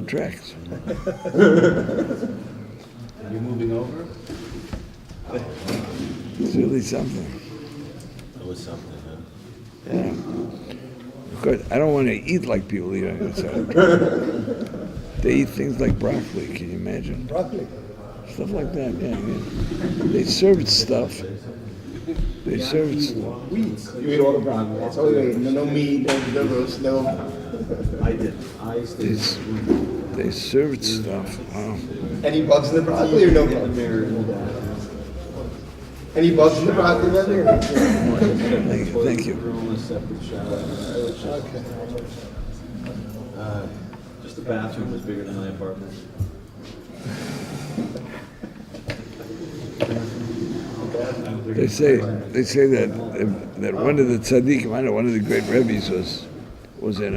tracks. You're moving over? It's really something. It was something, huh? Yeah. Of course, I don't want to eat like people eat on the side. They eat things like broccoli. Can you imagine? Broccoli. Stuff like that. Yeah. They served stuff. They served Weeds. You eat all the broccoli. That's all you eat. No meat, no roast, no. I did. They served stuff. Wow. Any bugs in the broccoli or no bugs? Any bugs in the broccoli, Rebbe? Thank you. Okay. Just the bathroom was bigger than my apartment. They say that one of the tzaddikim, I know one of the great rebbes was in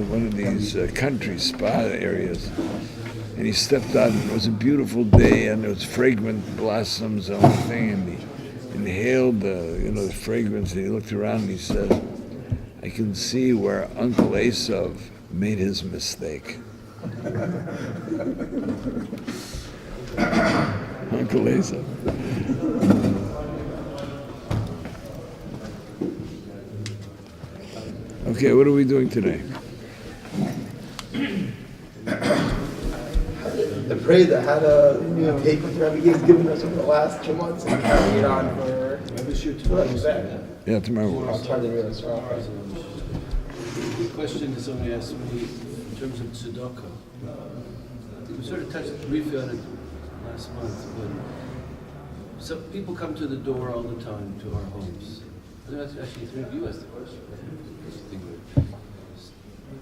one of these country spa areas, and he stepped out and it was a beautiful day and there was fragrant blossoms and everything, and he inhaled the fragrance, and he looked around and he said, "I can see where Uncle Esav made his mistake." Uncle Esav. Okay, what are we doing today? The parade that had a cake with Rebbe Gig's given us over the last 2 months and carrying it on for. Maybe shoot tomorrow. Yeah, tomorrow. I'll try to do this. The question that somebody asked me in terms of tzedakah. We sort of touched briefly on it last month, but some people come to the door all the time to our homes. I think that's actually three of you asked the question.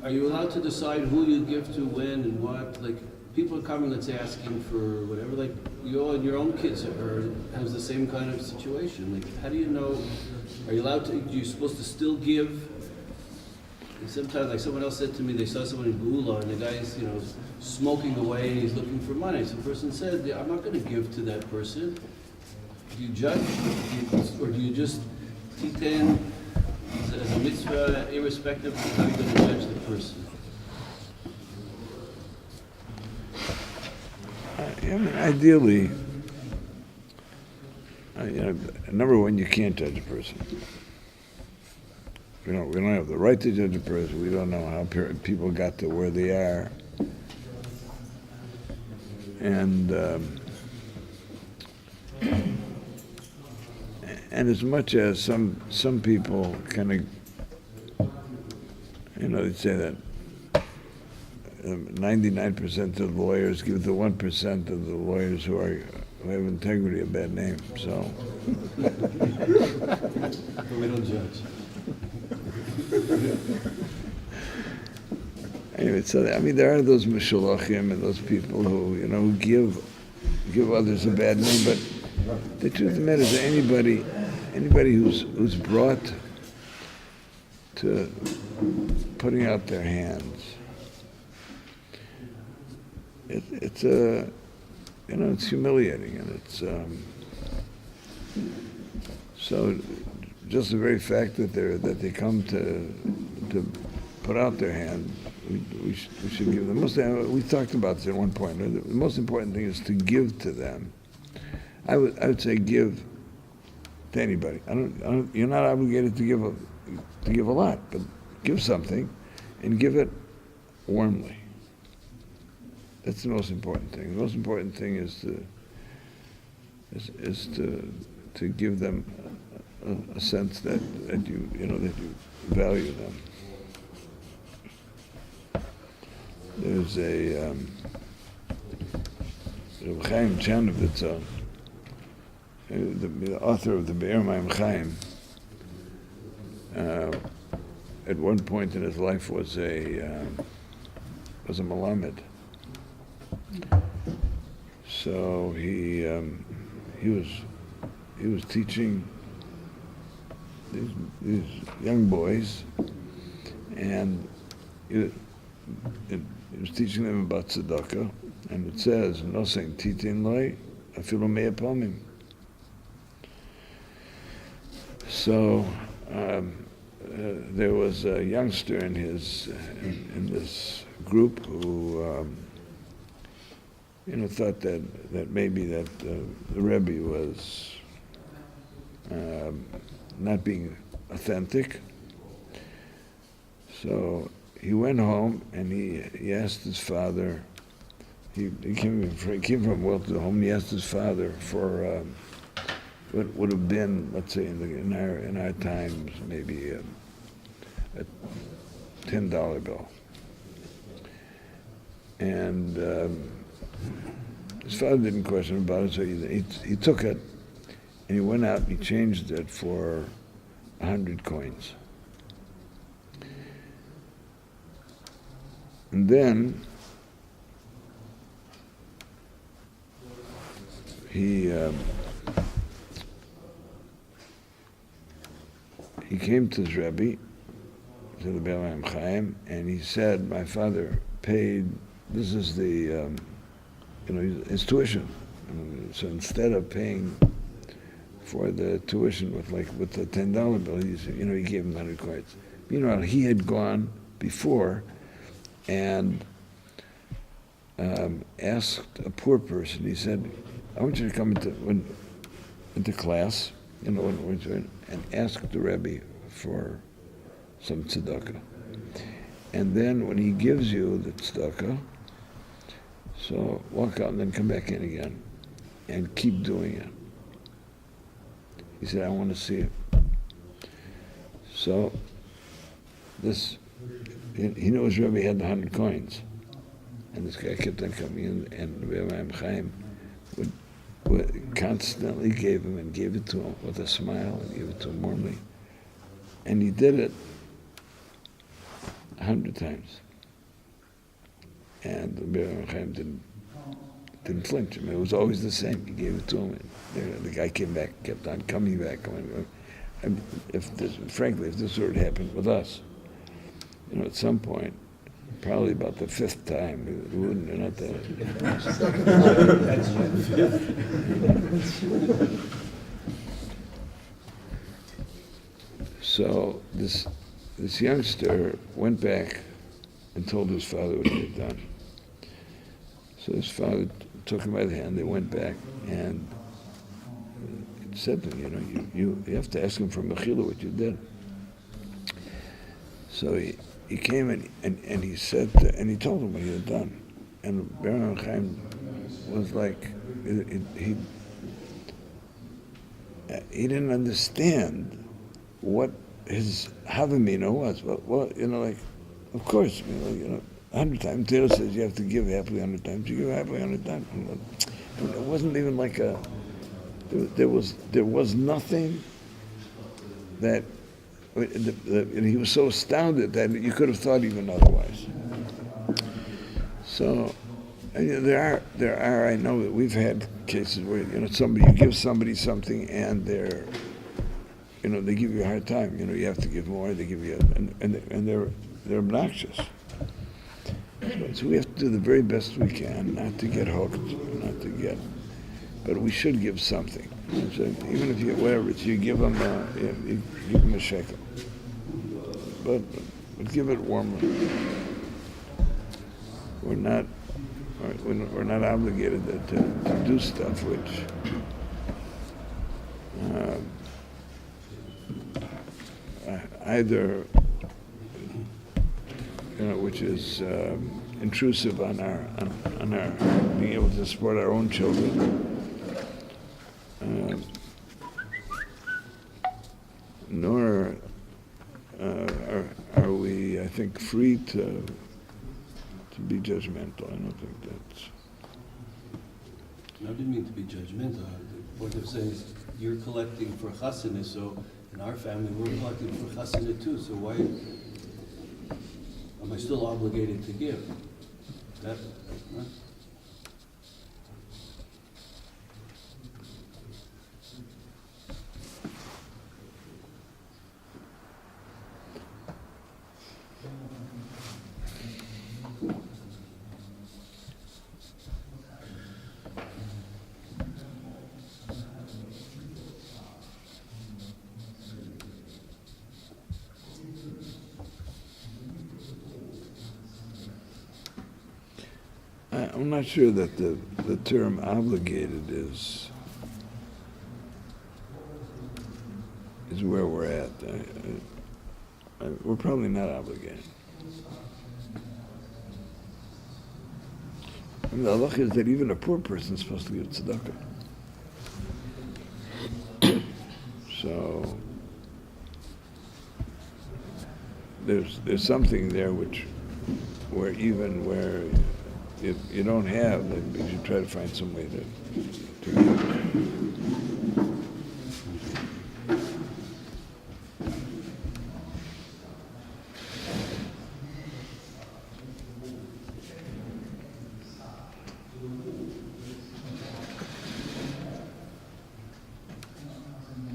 Are you allowed to decide who you give to, when, and what? Like, people are coming, let's say, asking for whatever. Like, you all and your own kids has the same kind of situation. Like, how do you know? Are you allowed to? Are you supposed to still give? And sometimes, like someone else said to me, they saw someone in Gula and the guy's, smoking away and he's looking for money. So the person said, "I'm not going to give to that person." Do you judge, or do you just titan as a mitzvah, irrespective of how you're going to judge the person? Ideally, number one, you can't judge a person. We don't have the right to judge a person. We don't know how people got to where they are, and as much as some people kind of, they say that 99% of the lawyers give the 1% of the lawyers who have integrity a bad name. So We don't judge. Anyway, so there are those mishulachim and those people who who give others a bad name. But the truth of the matter is that anybody who's brought to putting out their hands, it's it's humiliating, and it's so just the very fact that they come to put out their hand, we should give them. We talked about this at one point. The most important thing is to give to them. I would say give to anybody. You're not obligated to give a lot, but give something, and give it warmly. That's the most important thing. The most important thing is to give them a sense that you value them. There's a Chaim Chanovitz, the author of the Be'er Mayim Chaim. At one point in his life was a Melamed. So he was teaching these young boys, and he was teaching them about tzedakah, and it says, "No saying titin loy, afilu mea pomim." So there was a youngster in his in this group who thought that maybe that the Rebbe was not being authentic. So he went home and he asked his father. He came from a well-to-do home. And he asked his father for what would have been, let's say, in our times, maybe a $10 bill. And his father didn't question about it, so he took it and he went out and he changed it for 100 coins. And then he came to his Rebbe, to the Beilam Chaim, and he said, "My father paid. This is the, his tuition. So instead of paying for the tuition with the $10 bill, he gave him 100 coins. Meanwhile, he had gone before and asked a poor person. He said, "I want you to come into class, and ask the Rebbe for some tzedakah. And then when he gives you the tzedakah, so walk out and then come back in again and keep doing it." He said, "I want to see it." So he knows Rebbe had 100 coins. And this guy kept on coming in, and Rabbi Chaim would constantly gave it to him with a smile, and gave it to him warmly. And he did it 100 times. And Rabbi Chaim didn't flinch. It was always the same. He gave it to him, and the guy came back, kept on coming back. And frankly, if this would have happened with us, at some point, probably about the 5th time, we wouldn't have not that. So this youngster went back and told his father what he had done. So his father took him by the hand. They went back and said to him, you have to ask him for mechila what you did. So he came and he said, and he told him what he had done. And Rabbi Chaim was like, he didn't understand what his havamina was. Well, of course, 100 times. Torah says you have to give happily 100 times. You give happily 100 times. It wasn't even like there was nothing that. And he was so astounded that you could have thought even otherwise. So, there are. I know that we've had cases where you give somebody something and they're, they give you a hard time. You have to give more. They give you, and they're obnoxious. So we have to do the very best we can, not to get hooked, but we should give something. So even if you whatever it's, you give them a shekel, but give it warmly. We're not obligated to do stuff which either which is intrusive on our being able to support our own children. Nor are we, I think, free to be judgmental. I don't think that's. I didn't mean to be judgmental. What I'm saying is, you're collecting for chasana, so in our family we're collecting for chasana too. So why am I still obligated to give? That. Huh? I'm not sure that the term obligated is where we're at. We're probably not obligated. I mean, the halacha is that even a poor person is supposed to give tzedakah. So there's something there where if you don't have, then you should try to find some way to give.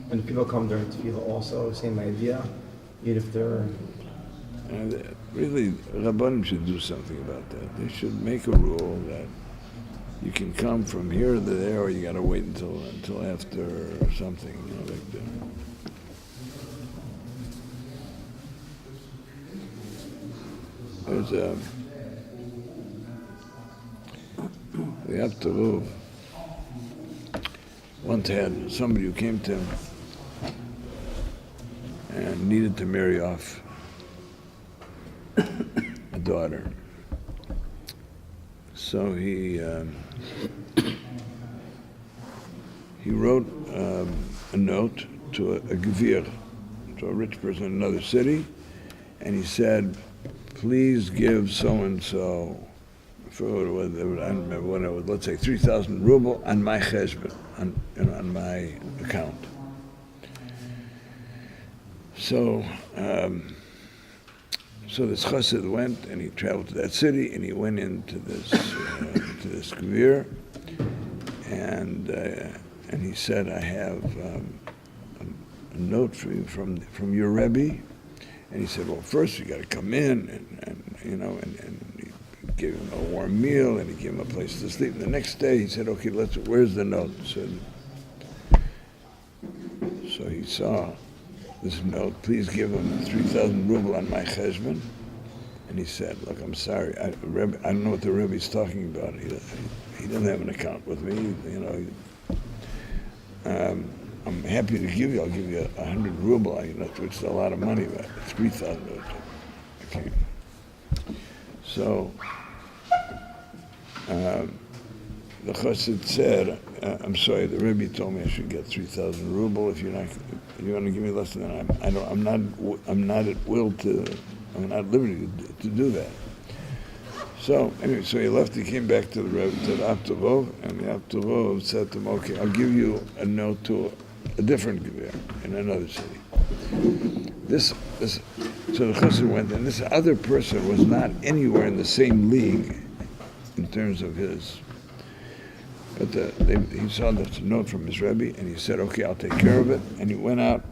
When people come during tefillah also, same idea, even if they're... Really, Rabbanim should do something about that. They should make a rule that you can come from here to there, or you got to wait until after or something, like that. There's the Aptaruv once had somebody who came to him and needed to marry off a daughter. So he wrote a note to a gevir, to a rich person in another city, and he said, please give so-and-so, for I don't remember what it was, let's say 3,000 ruble on my cheshbon, on my account. So this chassid went and he traveled to that city and he went into this to this gevir and he said, I have a note for you from your Rebbe. And he said, well, first you got to come in and he gave him a warm meal and he gave him a place to sleep. And the next day he said, okay, where's the note? So he saw this note, please give him 3,000 ruble on my cheshbon. And he said, look, I'm sorry, I don't know what the Rebbe's talking about. He doesn't have an account with me, I'm happy to give you. I'll give you 100 ruble, which is a lot of money, but 3,000. Okay. So the chassid said, "I'm sorry, the Rebbe told me I should get 3,000 ruble. If you want to give me less than that, I'm not at liberty to do that." So anyway, so he left. He came back to the Rebbe, to the Aptarov, and the Aptarov said to him, "Okay, I'll give you a note to a different gevir in another city." So the chassid went, and this other person was not anywhere in the same league in terms of his. But he saw this note from his Rebbe, and he said, "Okay, I'll take care of it." And he went out,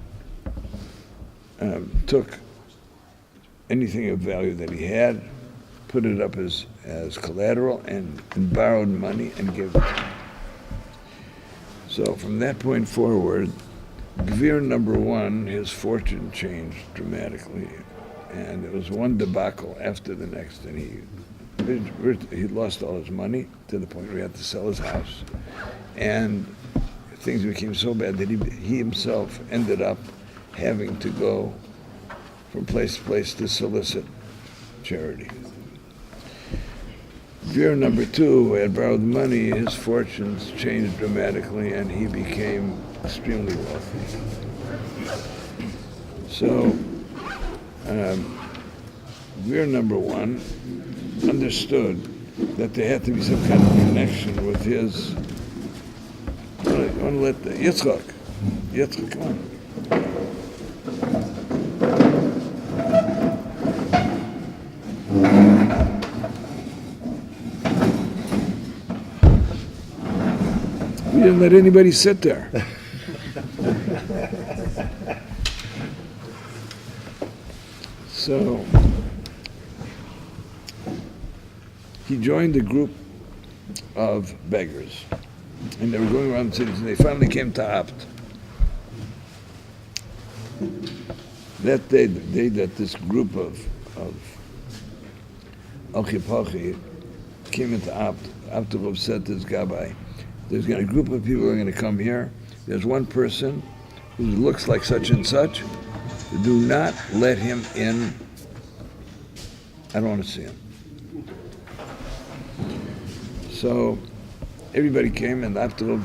took anything of value that he had, put it up as collateral, and borrowed money and gave it to him. So from that point forward, gevir number one, his fortune changed dramatically, and it was one debacle after the next, and he lost all his money to the point where he had to sell his house, and things became so bad that he himself ended up having to go from place to place to solicit charity. Gevir number two, who had borrowed money, his fortunes changed dramatically, and he became extremely wealthy. So, Gevir number one understood that there had to be some kind of connection with his. I want to let Yitzchak, come on. We didn't let anybody sit there. So he joined a group of beggars, and they were going around the cities, and they finally came to Apt. That day, the day that this group of Alchipachi came into Abdullah said to this Gabbai, there's a group of people who are going to come here. There's one person who looks like such and such. Do not let him in. I don't want to see him. So everybody came, and Abdullah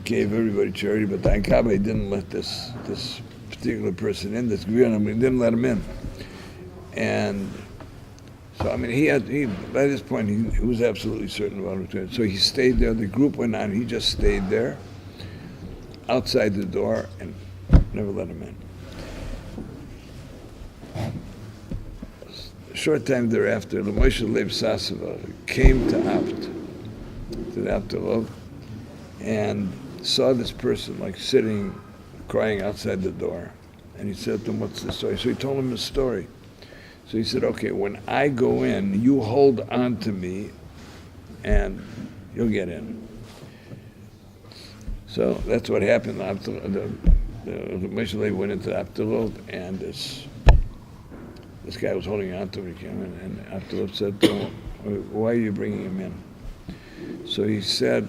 gave everybody charity, but the Gabbai didn't let this particular person in, this Gvion, he didn't let him in. And so, I mean, he by this point, he was absolutely certain about it. So he stayed there. The group went on. He just stayed there outside the door and never let him in. A short time thereafter, the Moshe Leib Sasava came to the Abdullah, and saw this person like sitting, crying outside the door. And he said to him, what's the story? So he told him his story. So he said, okay, when I go in, you hold on to me and you'll get in. So that's what happened. The Moshe Leib went into Abdullah, and this guy was holding on to him. He came in, and Abdullah said to him, why are you bringing him in? So he said,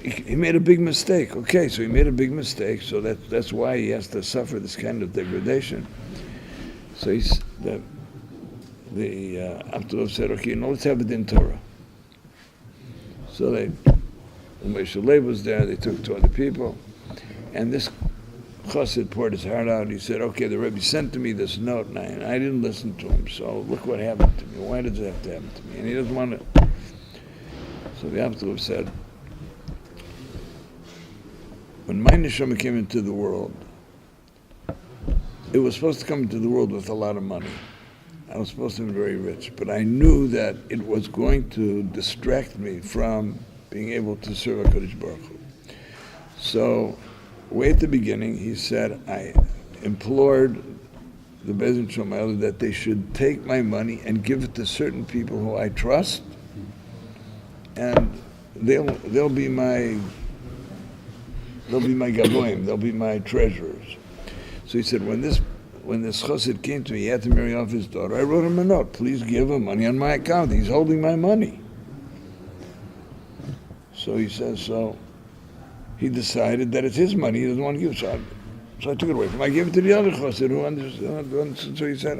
he made a big mistake. Okay, so he made a big mistake, so that's why he has to suffer this kind of degradation. So Abdullah said, okay, now let's have a din Torah. So Moshe Leib was there, they took two other people, and this chassid poured his heart out. He said, okay, the Rebbe sent to me this note, and I didn't listen to him, so look what happened to me. Why does it have to happen to me? And he doesn't want to. So the Abdullah said, when my neshama came into the world, it was supposed to come into the world with a lot of money. I was supposed to be very rich, but I knew that it was going to distract me from being able to serve HaKadosh Baruch Hu. So, way at the beginning, he said, I implored the Bezin Shomayel that they should take my money and give it to certain people who I trust, and they'll be my gaboim, they'll be my treasurers. So he said, when this chassid came to me, he had to marry off his daughter. I wrote him a note, please give him money on my account. He's holding my money. So he says, so he decided that it's his money, he doesn't want to give it. So I took it away from him. I gave it to the other chassid who understood. So he said,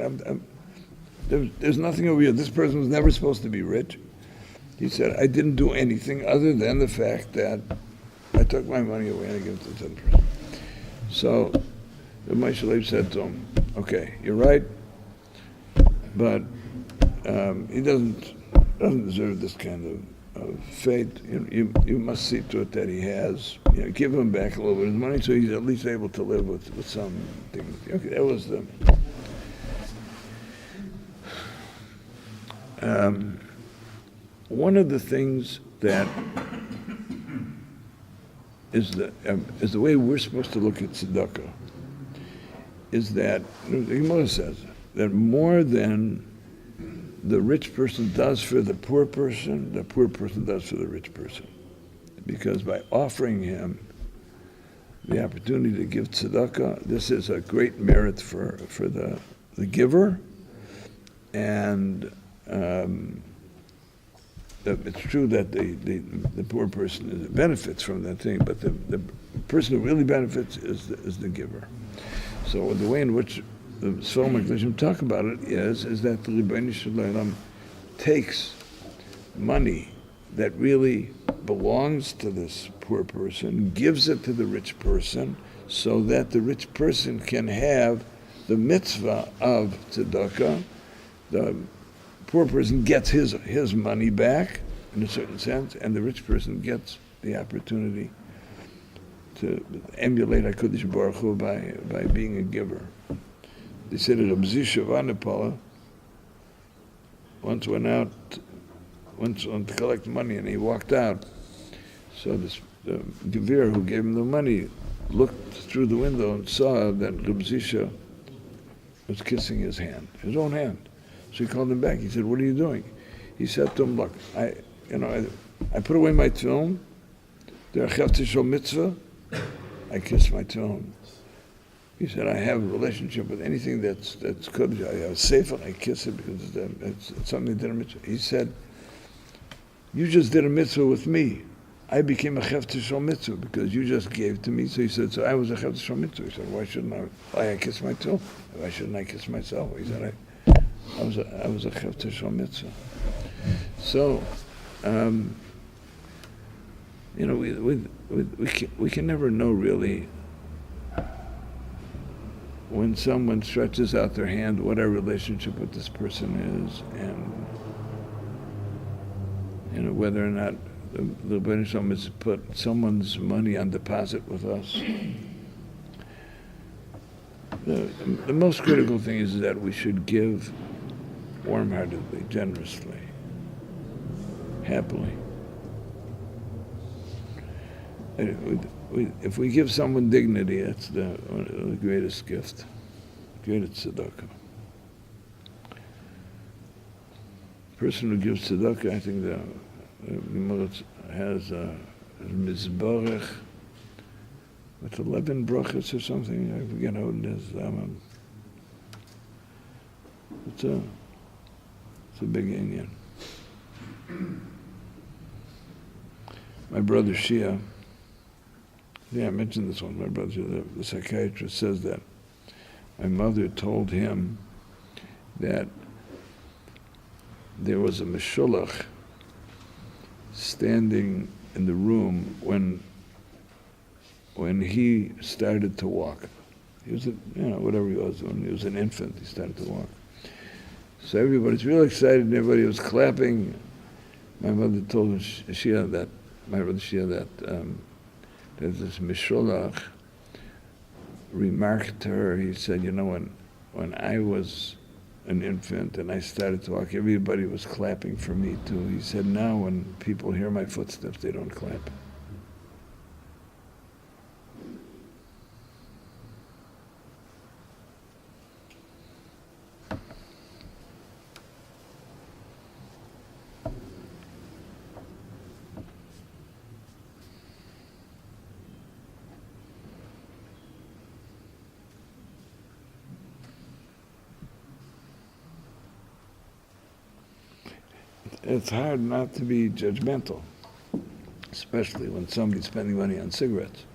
there's nothing over here. This person was never supposed to be rich. He said, I didn't do anything other than the fact that I took my money away and I gave it to the other person. So the Moshe Leib said to him, okay, you're right, but he doesn't deserve this kind of fate. You must see to it that he has, give him back a little bit of his money so he's at least able to live with some dignity. Okay, that was the... one of the things that is the way we're supposed to look at tzedakah is that, the Gemara says, that more than the rich person does for the poor person does for the rich person. Because by offering him the opportunity to give tzedakah, this is a great merit for the giver, and it's true that the poor person benefits from that thing, but the person who really benefits is the giver. So the way in which the Sforim HaKadoshim talk about it is that the Rebbeinu Shalom takes money that really belongs to this poor person, gives it to the rich person, so that the rich person can have the mitzvah of tzedakah. The poor person gets his money back, in a certain sense, and the rich person gets the opportunity to emulate HaKadosh Baruch Hu by being a giver. They said that Rabbi Zisha Vanapala once went to collect money, and he walked out. So the Gevir who gave him the money looked through the window and saw that Rabbi Zisha was kissing his hand, his own hand. So he called him back. He said, what are you doing? He said to him, look, I put away my tefillin. There are mitzvah. I kiss my tefillin. He said, I have a relationship with anything that's good. I have a sefer, I kiss it because it's something that I'm mitzvah. He said, you just did a mitzvah with me. I became a Chefter Shal Mitzvah because you just gave to me. So he said, so I was a Chefter Shal Mitzvah. He said, why shouldn't I kiss myself? Why shouldn't I kiss myself? He said, I was a Chefter Shal Mitzvah. So, we can never know really when someone stretches out their hand what our relationship with this person is, and whether or not the Rebbeinu Shalom has put someone's money on deposit with us. The most critical thing is that we should give warm-heartedly, generously, happily. If we give someone dignity, that's the greatest gift, greatest tzedakah. Person who gives tzedakah, I think the has a mizborech with 11 brachas or something. I forget how it is. It's a big Indian. My brother Shia, I mentioned this one. My brother, the psychiatrist, says that my mother told him that there was a meshulach standing in the room when he started to walk. He was, whatever he was, when he was an infant, he started to walk. So everybody's real excited, and everybody was clapping. My mother told Shia that, that this Mishulach remarked to her, he said, when I was an infant and I started to walk, everybody was clapping for me too. He said, now when people hear my footsteps, they don't clap. It's hard not to be judgmental, especially when somebody's spending money on cigarettes.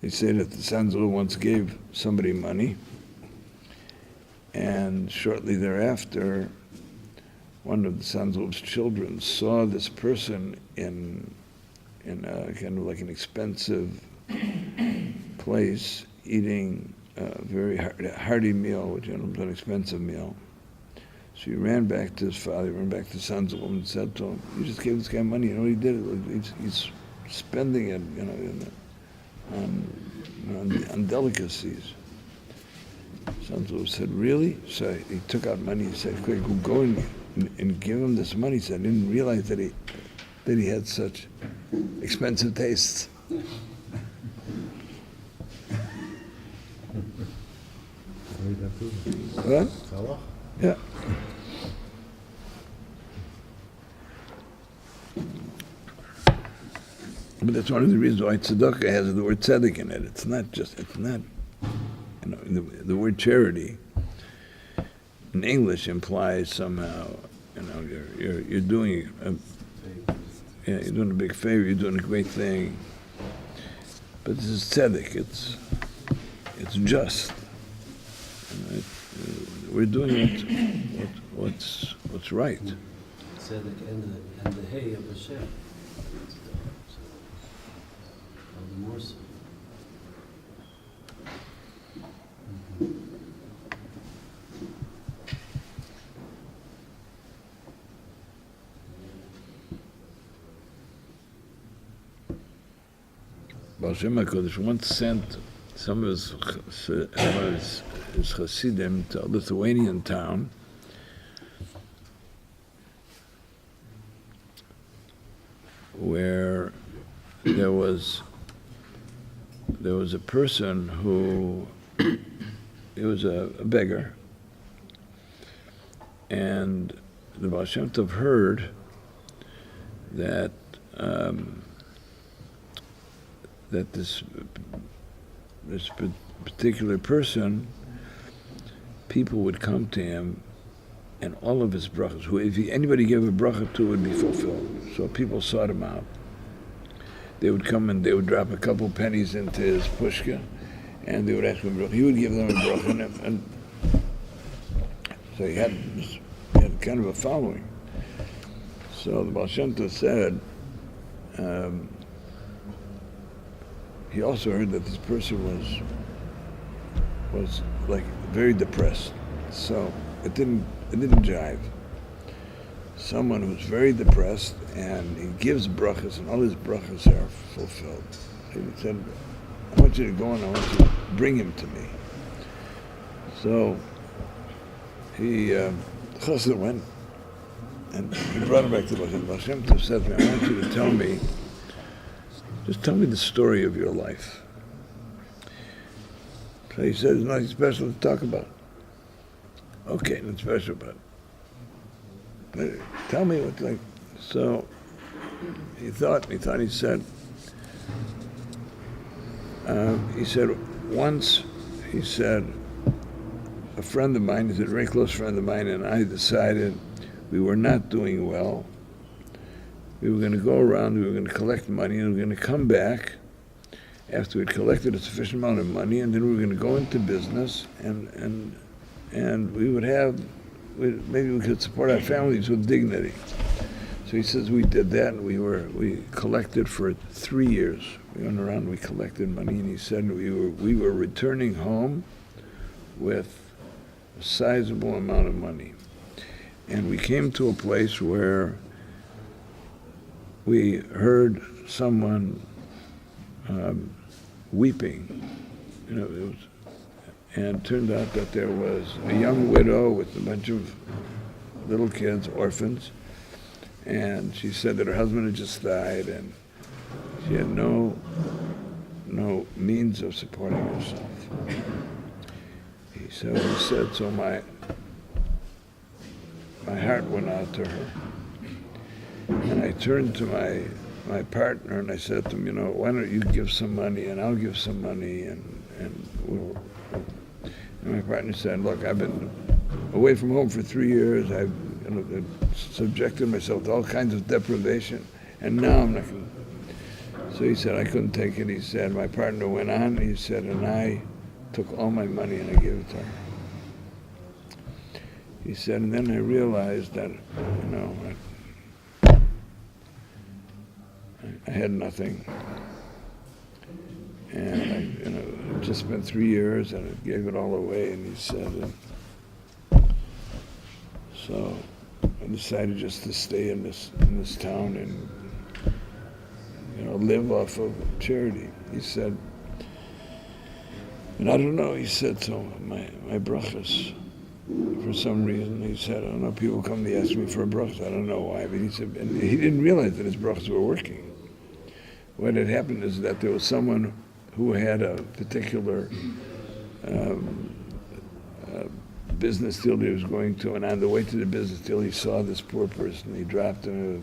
They say that the Sanzul once gave somebody money, and shortly thereafter, one of the Sanzul's children saw this person in a kind of like an expensive place eating a very hearty meal, which was an expensive meal. So he ran back to his father, ran back to Sanzul, and said to him, "You just gave this guy money. You know what he did? He's spending it, on delicacies." Sanzul said, "Really?" So he took out money. He said, "Quick, go and give him this money." He said, "I didn't realize that he had such expensive tastes." What? Yeah. But that's one of the reasons why tzedakah has the word tzedek in it. It's not, the word charity in English implies somehow, you're doing you're doing a big favor, you're doing a great thing. But this is tzedek, it's just. We're doing what's right. Tzedek and the hay of Hashem. All the more so. Baal Shem HaKadosh once sent some of his Hasidim to a Lithuanian town where there was a person who he was a beggar, and the Baal Shem Tov heard that that this particular person, people would come to him and all of his brachas, who if anybody gave a bracha to, would be fulfilled. So people sought him out. They would come and they would drop a couple pennies into his pushka, and they would ask him a bracha. He would give them a bracha, and so he had kind of a following. So the Baal Shem Tov said, he also heard that this person was like very depressed. So it didn't jive. Someone who's very depressed and he gives brachas and all his brachas are fulfilled. He said, I want you to go and I want you to bring him to me. So he Chassid went and he brought him back to Baal Shem Tov. Baal Shem Tov said to me, I want you to just tell me the story of your life. So he said, there's nothing special to talk about. Okay, nothing special about it. But tell me what, like, so he said, once, he said, a friend of mine, he's a very close friend of mine, and I decided we were not doing well. We were going to go around, we were going to collect money, and we were going to come back after we'd collected a sufficient amount of money, and then we were going to go into business, and we would have, maybe we could support our families with dignity. So he says we did that, and we collected for 3 years. We went around, we collected money, and he said we were returning home with a sizable amount of money. And we came to a place where we heard someone weeping. And it turned out that there was a young widow with a bunch of little kids, orphans, and she said that her husband had just died and she had no means of supporting herself. He said, so my heart went out to her. And I turned to my partner and I said to him, why don't you give some money and I'll give some money and my partner said, look, I've been away from home for 3 years. I've subjected myself to all kinds of deprivation, and now I'm not going to. So he said, I couldn't take it. He said, my partner went on, he said, and I took all my money and I gave it to her. He said, and then I realized that, I had nothing. And I just spent 3 years and I gave it all away. And he said, so I decided just to stay in this town and live off of charity. He said, and I don't know. He said, so my brachas, for some reason, he said, I don't know. People come to ask me for a brachas. I don't know why, but he said, and he didn't realize that his brachas were working. What had happened is that there was someone who had a particular business deal that he was going to, and on the way to the business deal, he saw this poor person. He dropped a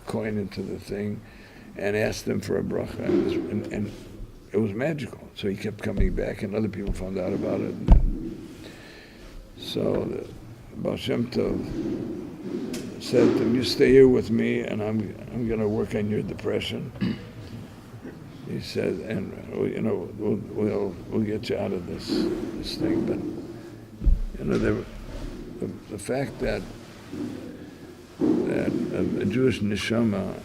coin into the thing and asked them for a bracha, and it was magical. So he kept coming back, and other people found out about it. So the Baal Shem Tov said to him, you stay here with me, and I'm going to work on your depression. He said, and we'll get you out of this thing. But the fact that a Jewish neshama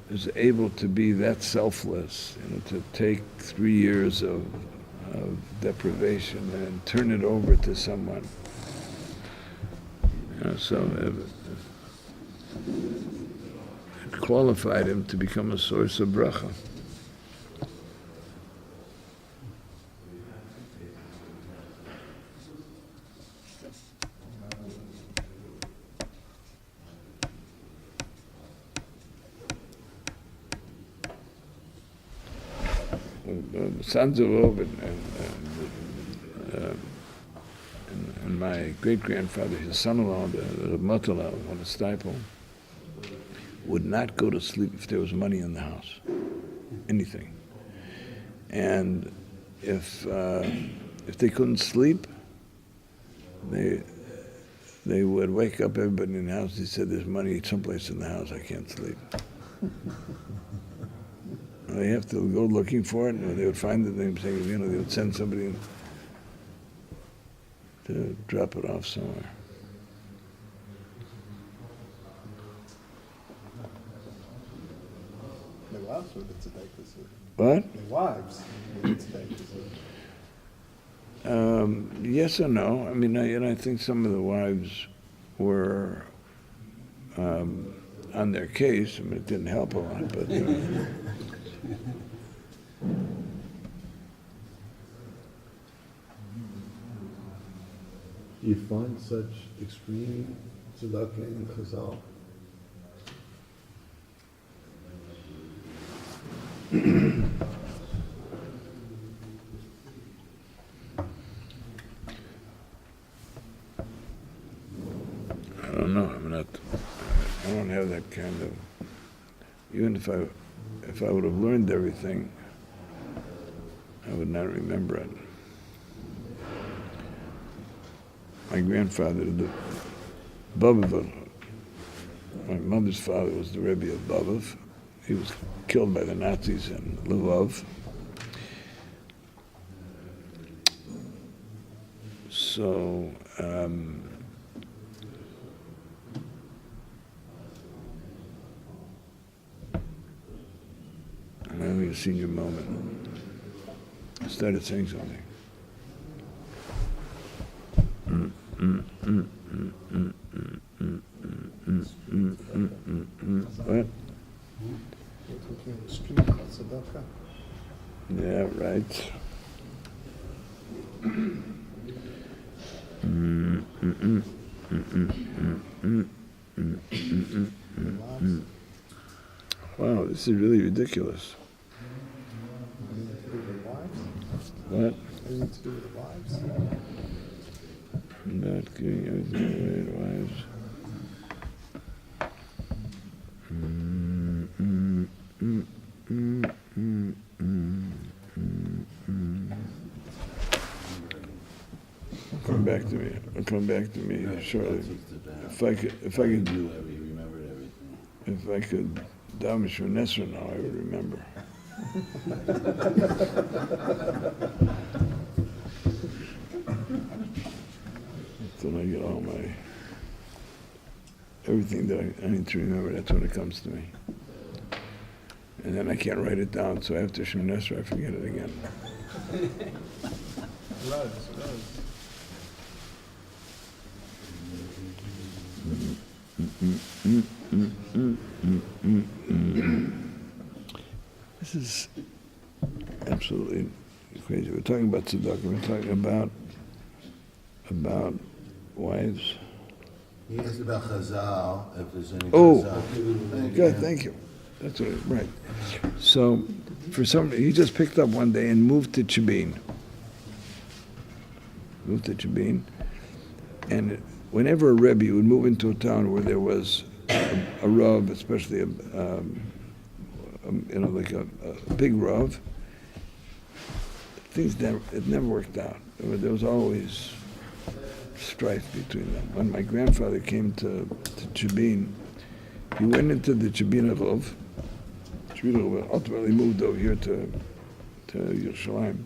is able to be that selfless, to take 3 years of deprivation and turn it over to someone. So it qualified him to become a source of bracha. Sons of Obed and my great-grandfather, his son-in-law, the Motala, on a stipple, would not go to sleep if there was money in the house, anything. And if if they couldn't sleep, they would wake up everybody in the house. He said, "There's money someplace in the house. I can't sleep." They have to go looking for it, and they would find it. They would send somebody to drop it off somewhere. Their wives would have tzedek this year. What? Their wives would have tzedek this year. Yes or no? I mean, I think some of the wives were on their case. I mean, it didn't help a lot, but. Do you find such extreme tzedakah in Chazal? I don't know. I don't have that kind of. Even if I would have learned everything, I would not remember it. My grandfather, the Bobov, my mother's father was the Rebbe of Bobov. He was killed by the Nazis in Lvov. So, I'm having a senior moment. I started saying something. What? We're talking extreme about tzedakah. Yeah, right. Their wives. Wow, this is really ridiculous. Anything to do with their wives? What? Anything to do with the wives? Not giving everything away to wives. Come back to me. It'll come back to me shortly. If I could, if I could daven for Nesra now, I would remember. Until I get all my everything that I need to remember, that's when it comes to me. And then I can't write it down, so after Shemoneh Esrei, I forget it again. Rose. This is absolutely crazy. We're talking about tzedakah. We're talking about wives. He asked about Chazal, if there's any Oh, Chazal. good, thank you. That's what right. So, for some, he just picked up one day and moved to Chibin. And whenever a Rebbe would move into a town where there was a Rav, especially like a big Rav, it never worked out. There was always strife between them. When my grandfather came to Chibin, he went into the Chibin Rav. Chibin Rav ultimately moved over here to Yerushalayim.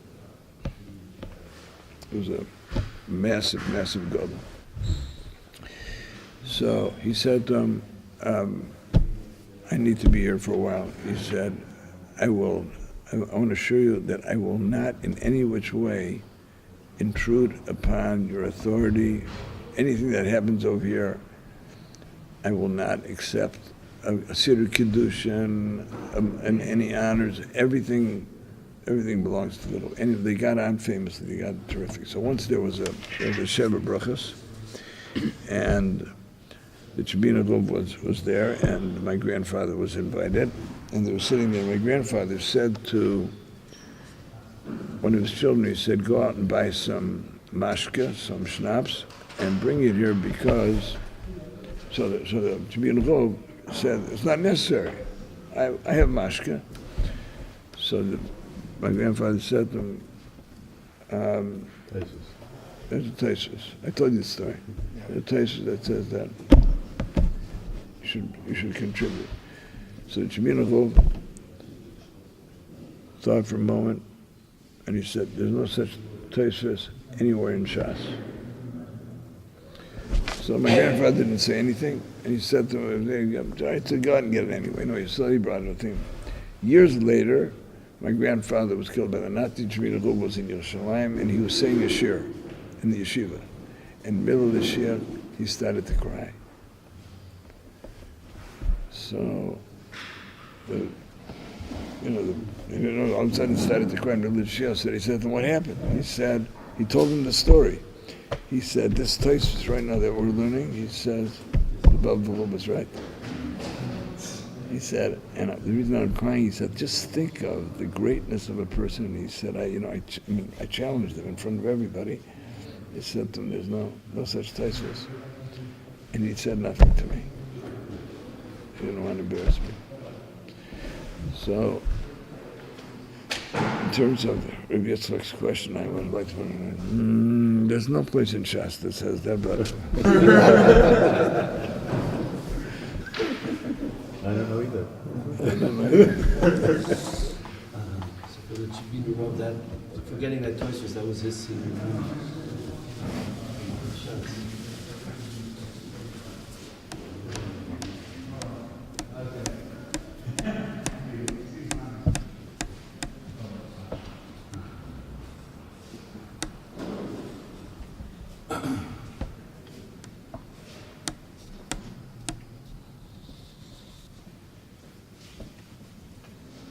It was a massive, massive gadol. So he said to him, I need to be here for a while. He said, I want to assure you that I will not in any which way intrude upon your authority. Anything that happens over here, I will not accept a Siddur Kiddushin and any honors. Everything belongs to little. And they got on famously. They got terrific. So once there was a Sheva Brachas, and the Chibin Rav was there, and my grandfather was invited, and they were sitting there. My grandfather said to one of his children, he said, go out and buy some mashke, some schnapps, and bring it here because, so the Chibin Rav said, it's not necessary. I have mashke. So my grandfather said to him, There's a Taisus. I told you the story. There's a Taisus that says that you should contribute. So Shemina thought for a moment, and he said, "There's no such Taisus anywhere in Shas." So my grandfather didn't say anything, and he said to him, "I said, go out and get it anyway." No, he brought it to him. Years later, my grandfather was killed by the Nazi. Shemina was in Yerushalayim, and he was saying a shiur in the yeshiva. In the middle of the shiur, he started to cry. So, all of a sudden he started to cry in the middle of the shiur. So he said to him, "What happened?" He told him the story. He said, "This Tosfos right now that we're learning," he says, the Bava was right. He said, and the reason I'm crying, he said, just think of the greatness of a person. And he said, I challenged him in front of everybody. He said to him, "There's no such Tosfos." And he said nothing to me. He didn't want to embarrass me. So, in terms of Rabbi Yitzchak's question, I would like to put in, there's no place in Shas that says that, but I don't know either. So for the Shemina Rav, that forgetting that Tosfos, that was his secret.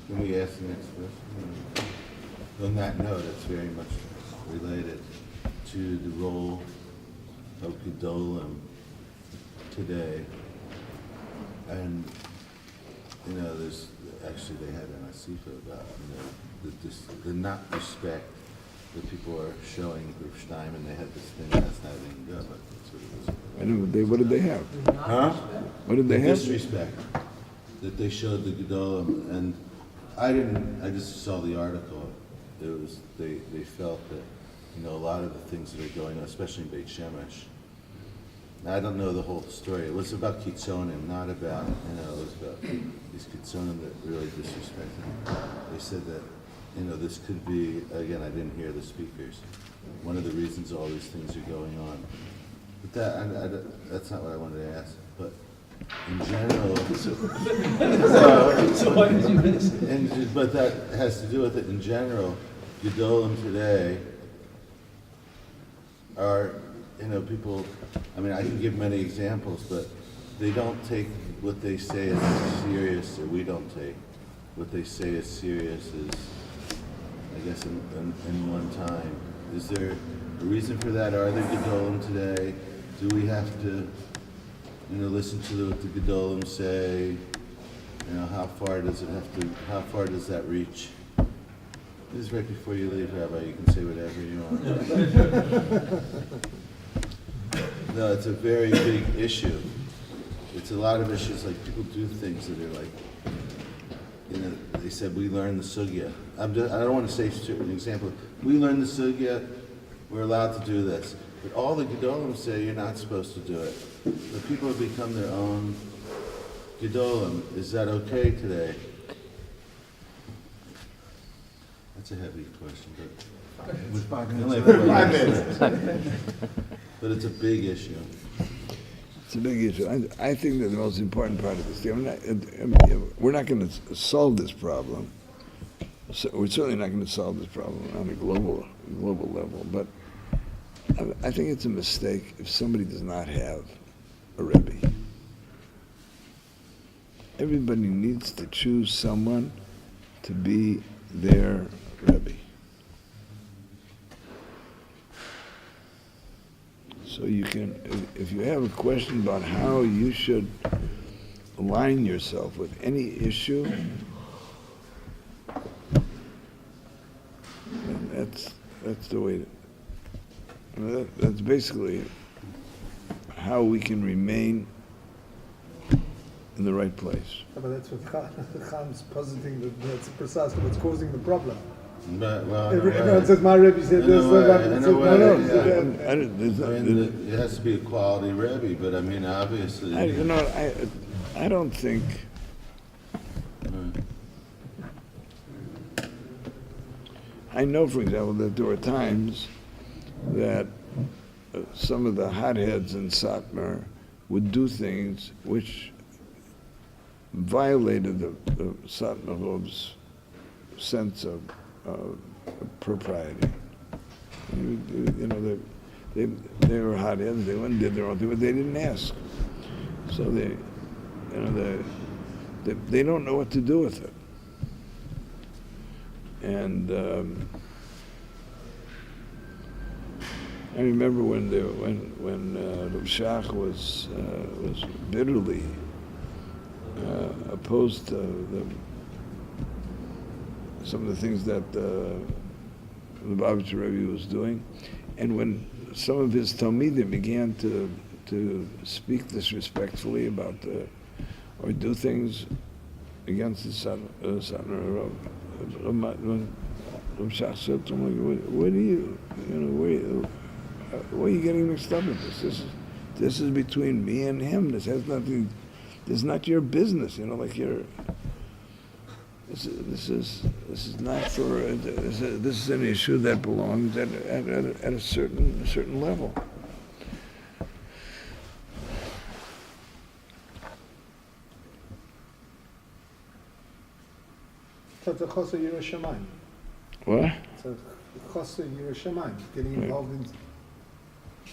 Can we ask the next question? On that note, it's very much related to the role of Gedolim today. And, there's, actually they had an asifa about, the not respect that people are showing Group Stein, and they had this thing last night in Gub, but that's what it was. what did they have? Huh? What did they have? Disrespect that they showed the Gedolim, and I just saw the article. It was, they felt that, a lot of the things that are going on, especially in Beit Shemesh. I don't know the whole story. It was about Kitzonim, not about, it was about these Kitzonim that really disrespected them. They said that, this could be, again, I didn't hear the speakers, one of the reasons all these things are going on. But that's not what I wanted to ask. But in general, So why did you miss it? but that has to do with it in general. Gedolim today are, people, I can give many examples, but they don't take what they say as serious, or we don't take what they say as serious as, I guess, in one time. Is there a reason for that? Are there Gedolim today? Do we have to, listen to what the Gedolim say? How far does that reach? This is right before you leave, Rabbi. You can say whatever you want. No, it's a very big issue. It's a lot of issues, like people do things that are like, they said, we learned the sugya. I don't want to say a certain example. We learned the sugya, we're allowed to do this. But all the Gedolim say you're not supposed to do it. But people have become their own Gedolim. Is that okay today? That's a heavy question, but with 5 minutes. But it's a big issue. It's a big issue. I think that the most important part of this, we're not going to solve this problem. So we're certainly not going to solve this problem on a global level. But I think it's a mistake if somebody does not have a Rebbe. Everybody needs to choose someone to be their Rebbe. So you can, if you have a question about how you should align yourself with any issue, that's the way. That's basically how we can remain in the right place. But that's what Chaim's positing, that's precisely what's causing the problem. But, well, in a Everyone way- says, my Rebbe said in a this, way- Rabbi in a said, way, no, no. yeah. so I don't- there's I not- mean, it has to be a quality Rebbe, but I mean, obviously. you know, I don't think, I know, for example, that there were times that some of the hotheads in Satmar would do things which violated the Satmarov's sense of propriety. You know, they were hotheads, they went and did their own thing, but they didn't ask. So they don't know what to do with it. And I remember when Rav Shach was bitterly opposed to some of the things that the Lubavitcher Rebbe was doing, and when some of his Talmidim began to speak disrespectfully about or do things against the Satmar, Rav Shach said to him, "What are you know, why are you getting mixed up with this? This is between me and him. This has nothing. This is not your business. You know, like you're. This is not for. This is an issue that belongs at a certain level." It's a chosser Yerushalayim. What? It's a chosser Yerushalayim, getting Right. involved in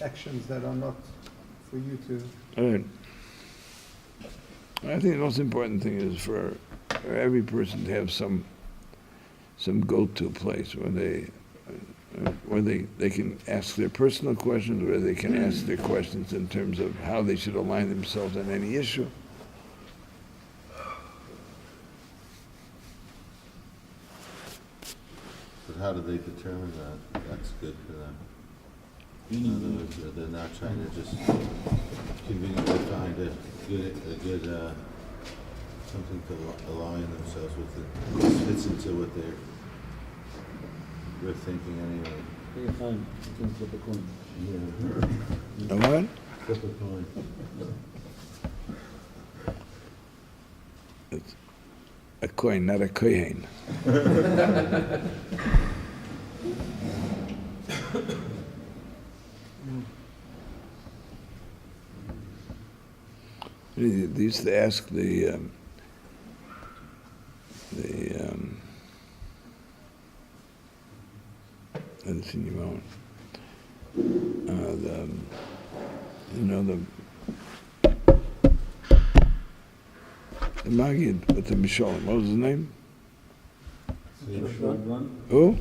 actions that are not for you to. All right. I think the most important thing is for every person to have some go-to place where they can ask their personal questions, where they can ask their questions in terms of how they should align themselves on any issue. But how do they determine that that's good for them? In other words, they're not trying to just conveniently find a good something to align themselves with that fits into what they're thinking anyway. Take your time, you can flip a coin. Yeah. A what? Flip a coin. It's a coin, not a kohen. They used to ask the let's see, the Maggid with the Michel, what was his name? Who?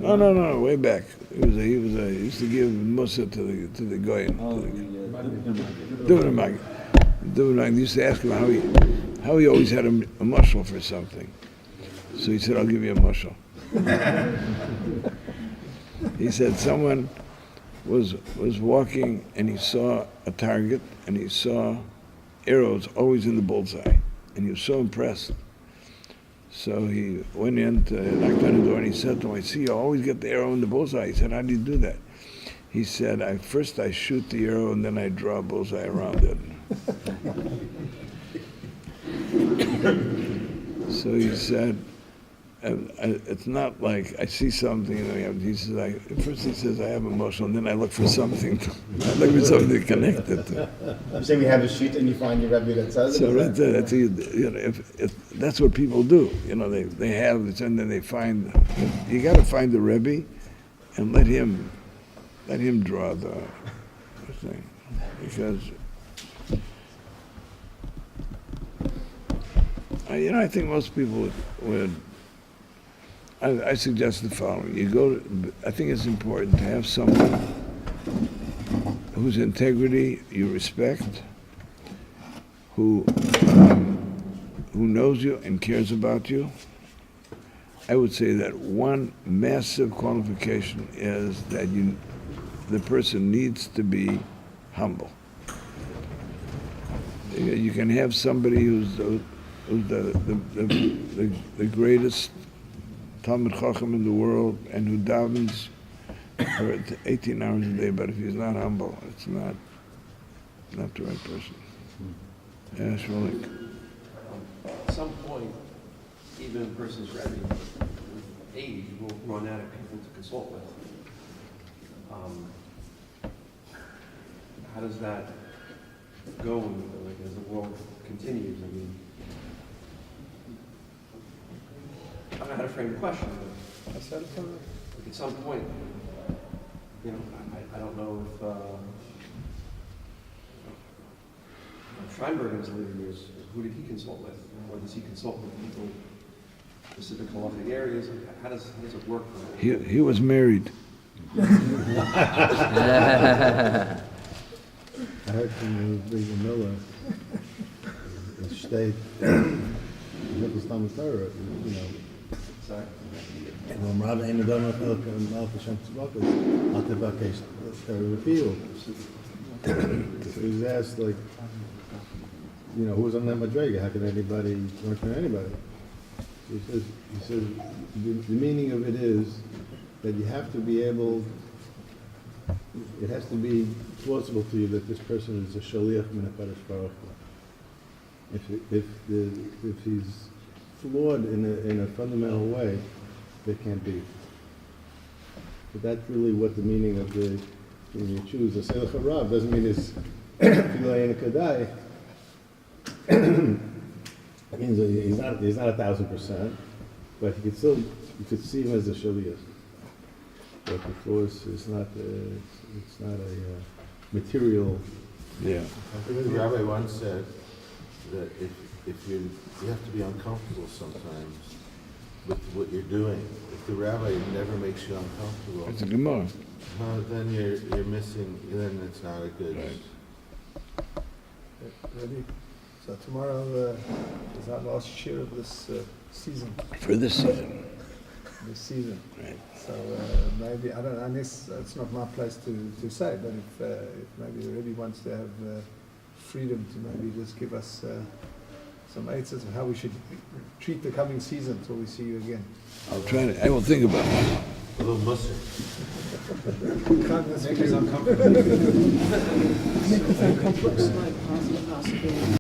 No, way back. He used to give Musa to the Goyim. Duvna Maggid. They used to ask him how he always had a mushal for something. So he said, "I'll give you a mushal." He said someone was walking and he saw a target and he saw arrows always in the bullseye, and he was so impressed. So he went in to knock on the door and he said to him, "I see you always get the arrow in the bullseye." He said, "How do you do that?" He said, "First I shoot the arrow and then I draw a bullseye around it." So he said, it's not like I see something, he says, first he says, I have emotional, and then I look for something. I look for something connected to. You say we have a sheet and you find your Rebbe that says it? So right there, if that's what people do, they have this, and then they find, you got to find the Rebbe and let him draw the thing, because I think most people would. I suggest the following: I think it's important to have someone whose integrity you respect, who knows you and cares about you. I would say that one massive qualification is that the person needs to be humble. You can have somebody who's the greatest Talmud Chacham in the world and who davens for 18 hours a day, but if he's not humble, it's not the right person. Yeah, Shmulik. At some point, even a person's ready, with age, will run out of people to consult with. How does that go, like, as the world continues? I mean, I don't know how to frame the question, but like at some point, you know, I don't know if Scheinberg is living years, who did he consult with? Or does he consult with people in specific halachic areas? How does it work for him? He was married. I heard from Rabbi Miller, the state, Nicholas Thomas Torah, you know. Sorry? When Rabbi ain't done with Malka Shem Tzvakas, I'll tevakes repeal. He was asked, like, you know, who's on that madrega? How can anybody learn from anybody? He says, the meaning of it is that you have to be able, it has to be plausible to you that this person is a shaliach min HaKadosh Baruch Hu. If he's flawed in a fundamental way, they can't be. But that's really what the meaning of the, when you choose a Selech HaRav, doesn't mean it's Filay and a Kadai. It means that he's not 1,000%, but you could see him as a shaliach. But the force is not it's not a material. Yeah. The rabbi once said that if you have to be uncomfortable sometimes with what you're doing. If the rabbi never makes you uncomfortable, It's a Gemara. then you're missing. Then it's not a good. Right. Ready? So tomorrow is our last Shiur of this season. For this season. Right. So maybe, I don't know, unless it's not my place to say, but if maybe the Rebbe wants to have freedom to maybe just give us some answers of how we should treat the coming season till we see you again. I'll try to, I will think about it. A little musser. Kindness Make us uncomfortable.